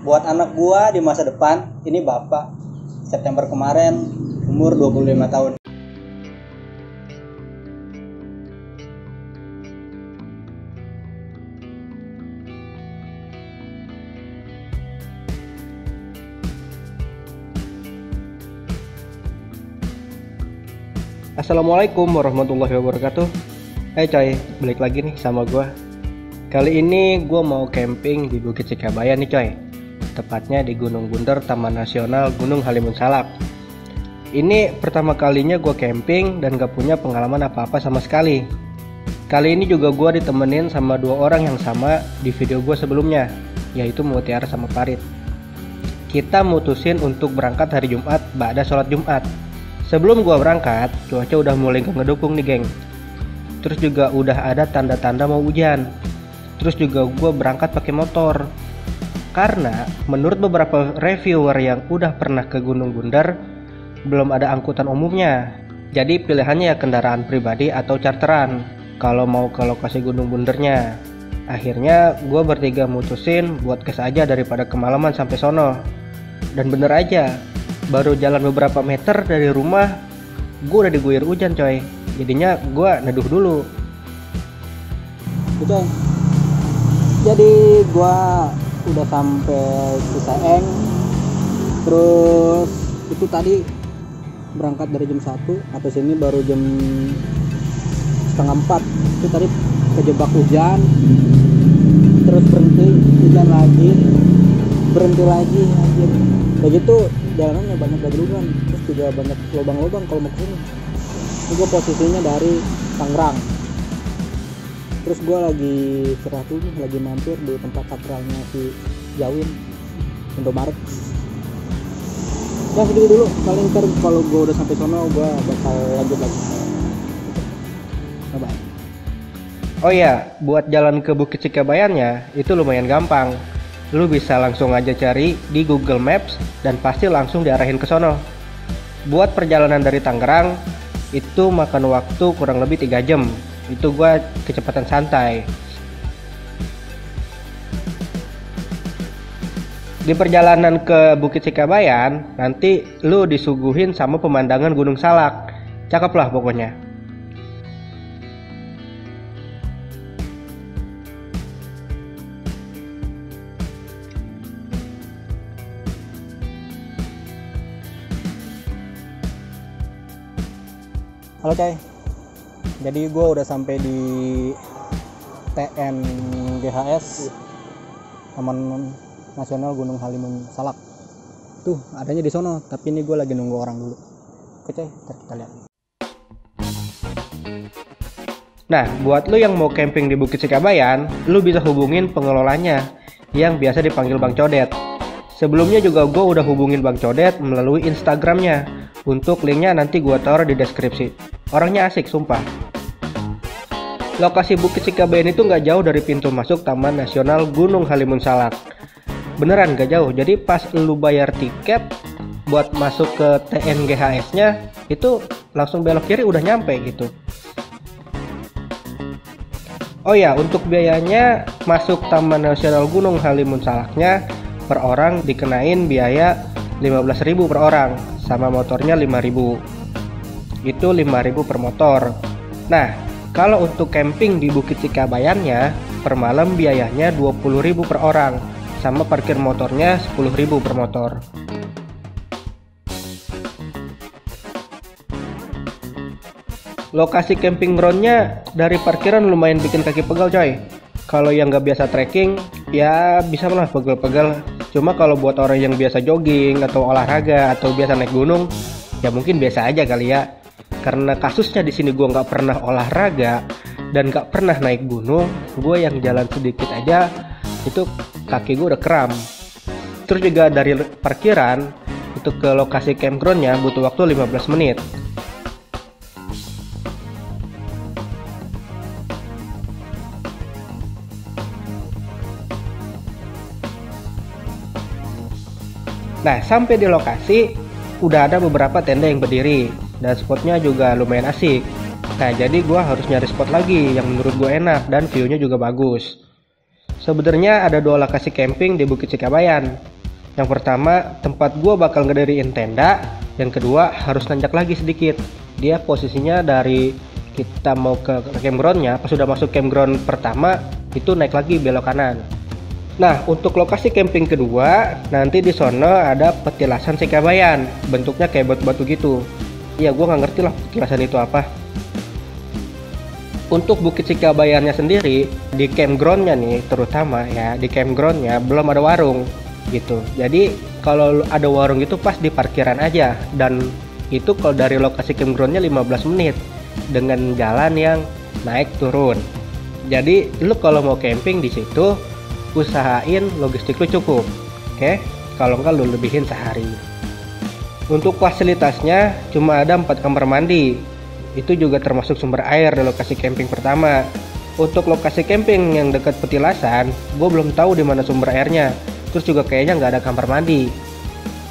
buat anak gua di masa depan. Ini bapak September kemarin umur 25 tahun. Assalamualaikum warahmatullahi wabarakatuh. Hai coy, balik lagi nih sama gua. Kali ini gua mau camping di Bukit Sikabayan nih coy. Tepatnya di Gunung Bunder, Taman Nasional Gunung Halimun Salak. Ini pertama kalinya gua camping dan gak punya pengalaman apa-apa sama sekali. Kali ini juga gua ditemenin sama dua orang yang sama di video gua sebelumnya, yaitu Mutiara sama Farid. Kita mutusin untuk berangkat hari Jumat ba'da sholat Jumat. Sebelum gua berangkat, cuaca udah mulai ngedukung nih geng. Terus juga udah ada tanda-tanda mau hujan. Terus juga gua berangkat pakai motor. Karena menurut beberapa reviewer yang udah pernah ke Gunung Bunder, belum ada angkutan umumnya. Jadi pilihannya ya kendaraan pribadi atau charteran kalau mau ke lokasi Gunung Bundernya. Akhirnya gua bertiga mutusin buat gas aja daripada kemalaman sampai sono. Dan bener aja, baru jalan beberapa meter dari rumah, gue udah diguyur hujan coy. Jadinya gue neduh dulu. Coy, jadi gue udah sampai Cisaeng. Terus itu tadi berangkat dari jam 1, atau sini baru jam setengah 4. Itu tadi kejebak hujan, terus berhenti, hujan lagi, berhenti lagi, anjir. Kayak gitu jalanannya banyak gaduhan, terus juga banyak lubang-lubang kalau mau kesini. Ini gue posisinya dari Tangerang, terus gue lagi istirahat dulu, lagi mampir di tempat takralnya si Jawin, Indomaret. Ya segitu dulu, paling ntar kalau gue udah sampai sono gue bakal lanjut lagi. Bye. Oh iya, buat jalan ke Bukit Sikabayannya itu lumayan gampang. Lu bisa langsung aja cari di Google Maps dan pasti langsung diarahin ke sono. Buat perjalanan dari Tangerang itu makan waktu kurang lebih 3 jam. Itu gua kecepatan santai. Di perjalanan ke Bukit Sikabayan nanti lu disuguhin sama pemandangan Gunung Salak. Cakep lah pokoknya. Halo coy, jadi gue udah sampai di TNGHS, Taman Nasional Gunung Halimun Salak. Tuh adanya di sono, tapi ini gue lagi nunggu orang dulu. Oke coy, ntar kita lihat. Nah, buat lu yang mau camping di Bukit Sikabayan, lu bisa hubungin pengelolanya yang biasa dipanggil Bang Codet. Sebelumnya juga gue udah hubungin Bang Codet melalui Instagramnya. Untuk linknya nanti gue taruh di deskripsi. Orangnya asik sumpah. Lokasi Bukit Sikabayan itu nggak jauh dari pintu masuk Taman Nasional Gunung Halimun Salak. Beneran nggak jauh. Jadi pas lu bayar tiket buat masuk ke TNGHS-nya itu langsung belok kiri udah nyampe gitu. Oh ya, untuk biayanya masuk Taman Nasional Gunung Halimun Salaknya per orang dikenain biaya 15.000 per orang, sama motornya 5.000. Itu 5.000 per motor. Nah, kalau untuk camping di Bukit Sikabayannya per malam biayanya 20.000 per orang, sama parkir motornya 10.000 per motor. Lokasi camping groundnya dari parkiran lumayan bikin kaki pegal coy. Kalau yang nggak biasa trekking ya bisa malah pegel-pegel. Cuma kalau buat orang yang biasa jogging atau olahraga atau biasa naik gunung ya mungkin biasa aja kali ya. Karena kasusnya di sini gue nggak pernah olahraga dan nggak pernah naik gunung, gue yang jalan sedikit aja itu kaki gue udah kram. Terus juga dari parkiran itu ke lokasi campgroundnya butuh waktu 15 menit. Nah, sampai di lokasi udah ada beberapa tenda yang berdiri dan spotnya juga lumayan asik. Nah, jadi gue harus nyari spot lagi yang menurut gue enak dan view-nya juga bagus. Sebenarnya ada 2 lokasi camping di Bukit Sikabayan. Yang pertama, tempat gua bakal ngediriin tenda. Yang kedua, harus nanjak lagi sedikit. Dia posisinya dari kita mau ke campgroundnya, pas sudah masuk campground pertama, itu naik lagi belok kanan. Nah, untuk lokasi camping kedua, nanti di sono ada petilasan Sikabayan. Bentuknya kayak batu-batu gitu. Ya, gue nggak ngerti lah petilasan itu apa. Untuk Bukit Sikabayannya sendiri, di campgroundnya nih, terutama ya, di campgroundnya belum ada warung gitu. Jadi, kalau ada warung itu pas di parkiran aja. Dan itu kalau dari lokasi campgroundnya 15 menit. Dengan jalan yang naik turun. Jadi, lu kalau mau camping di situ, usahain logistik lu cukup, oke? Kalau enggak lu lebihin sehari. Untuk fasilitasnya cuma ada 4 kamar mandi. Itu juga termasuk sumber air di lokasi camping pertama. Untuk lokasi camping yang dekat petilasan, gue belum tahu di mana sumber airnya. Terus juga kayaknya nggak ada kamar mandi.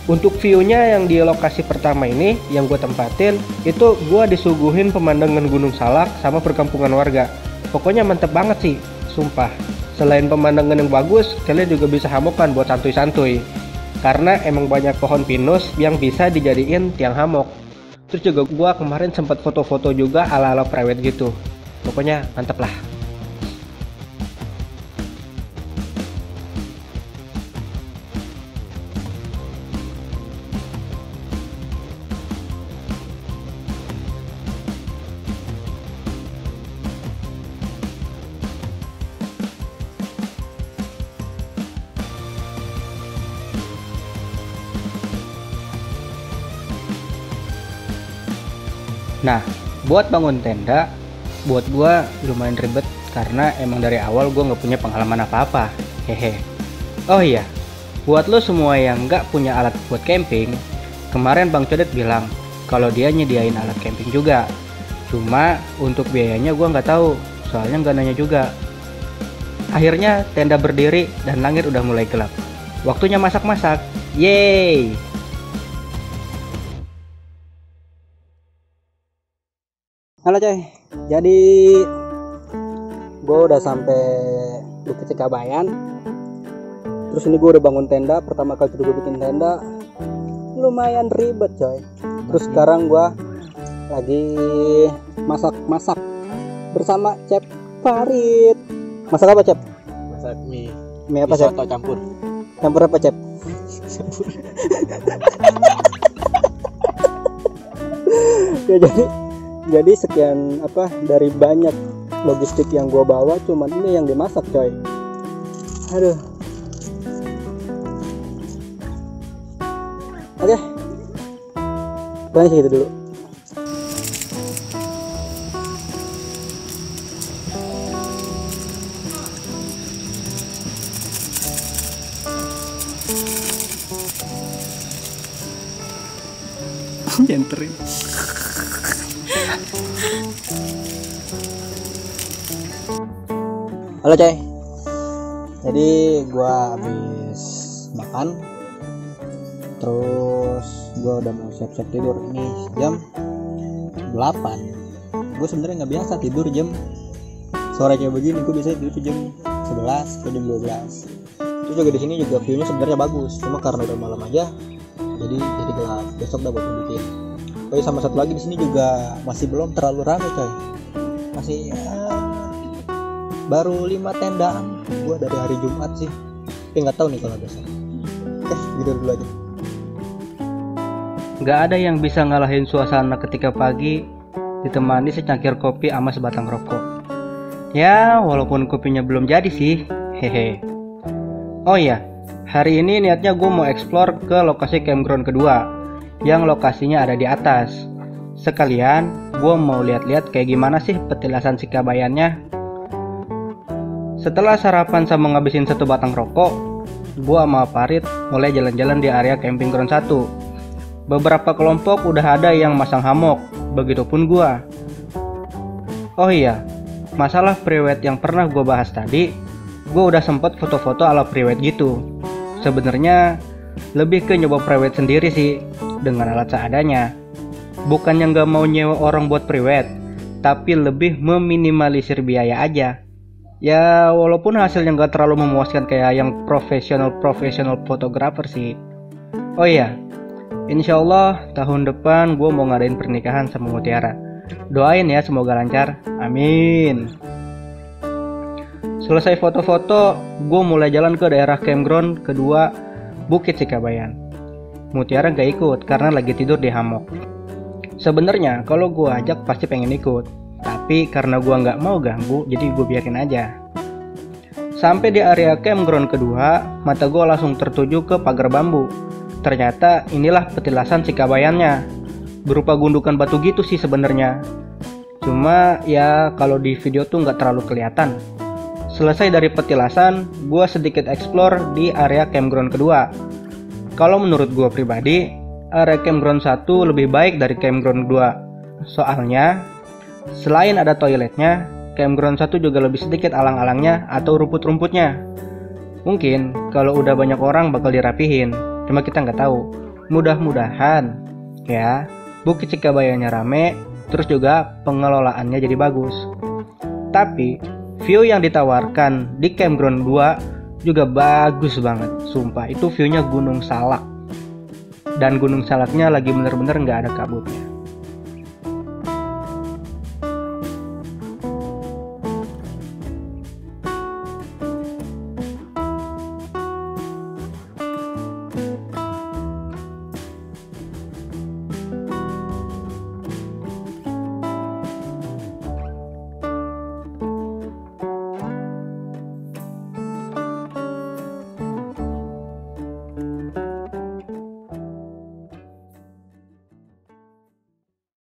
Untuk view-nya yang di lokasi pertama ini, yang gue tempatin, itu gue disuguhin pemandangan Gunung Salak sama perkampungan warga. Pokoknya mantep banget sih, sumpah. Selain pemandangan yang bagus, kalian juga bisa hamokan buat santuy-santuy. Karena emang banyak pohon pinus yang bisa dijadiin tiang hamok. Terus juga gua kemarin sempat foto-foto juga ala-ala private gitu. Pokoknya mantep lah. Nah, buat bangun tenda, buat gua lumayan ribet karena emang dari awal gua nggak punya pengalaman apa-apa. Hehe. Oh iya, buat lo semua yang nggak punya alat buat camping, kemarin Bang Codet bilang kalau dia nyediain alat camping juga. Cuma untuk biayanya gua nggak tahu, soalnya nggak nanya juga. Akhirnya tenda berdiri dan langit udah mulai gelap. Waktunya masak-masak. Yeay! Halo coy, jadi gue udah sampai Bukit Sikabayan. Terus ini gue udah bangun tenda. Pertama kali gue bikin tenda lumayan ribet coy. Terus sekarang gue lagi masak bersama Cep Farid. Masak apa Cep? Masak mie. Mie apa Cep? Soto campur. Campur apa Cep? Ya jadi sekian apa dari banyak logistik yang gua bawa, cuman ini yang dimasak coy. Aduh. Oke. Banyak segitu dulu. Nyenterin. Halo coy, jadi gua habis makan, terus gua udah mau siap-siap tidur. Ini jam 8. Gue sebenarnya nggak biasa tidur jam sore kayak begini. Gue biasanya tidur jam 11 atau jam 12. Terus juga di sini juga viewnya sebenarnya bagus, cuma karena udah malam aja, jadi gelap. Besok udah buat bikin. Oh iya, sama satu lagi di sini juga masih belum terlalu ramai coy. Masih baru 5 tendaan gua dari hari Jumat sih, tapi nggak tahu nih kalau besok. Oke, gitu dulu aja. Nggak ada yang bisa ngalahin suasana ketika pagi ditemani secangkir kopi sama sebatang rokok. Ya, walaupun kopinya belum jadi sih, hehe. Oh iya, hari ini niatnya gue mau explore ke lokasi campground kedua, yang lokasinya ada di atas. Sekalian, gue mau lihat-lihat kayak gimana sih petilasan Sikabayannya. Setelah sarapan sama ngabisin 1 batang rokok, gua sama Farid mulai jalan-jalan di area camping ground 1. Beberapa kelompok udah ada yang masang hammock, begitupun gua. Oh iya, masalah prewed yang pernah gua bahas tadi, gua udah sempet foto-foto ala prewed gitu. Sebenarnya lebih ke nyoba prewed sendiri sih, dengan alat seadanya. Bukannya nggak mau nyewa orang buat prewed, tapi lebih meminimalisir biaya aja. Ya walaupun hasilnya nggak terlalu memuaskan kayak yang profesional fotografer sih. Oh iya, insya Allah tahun depan gue mau ngadain pernikahan sama Mutiara. Doain ya semoga lancar, amin. Selesai foto-foto, gue mulai jalan ke daerah campground kedua Bukit Sikabayan. Mutiara gak ikut karena lagi tidur di hammock. Sebenarnya kalau gue ajak pasti pengen ikut, tapi karena gue nggak mau ganggu, jadi gue biarin aja. Sampai di area campground kedua, mata gue langsung tertuju ke pagar bambu. Ternyata inilah petilasan Sikabayannya, berupa gundukan batu gitu sih sebenarnya. Cuma ya kalau di video tuh nggak terlalu kelihatan. Selesai dari petilasan, gue sedikit explore di area campground kedua. Kalau menurut gue pribadi, area campground 1 lebih baik dari campground 2. Soalnya, selain ada toiletnya, campground 1 juga lebih sedikit alang-alangnya atau rumput-rumputnya. Mungkin kalau udah banyak orang bakal dirapihin, cuma kita nggak tahu. Mudah-mudahan ya Bukit Sikabayanya rame, terus juga pengelolaannya jadi bagus. Tapi view yang ditawarkan di campground 2 juga bagus banget. Sumpah, itu viewnya Gunung Salak. Dan Gunung Salaknya lagi bener-bener nggak ada kabutnya.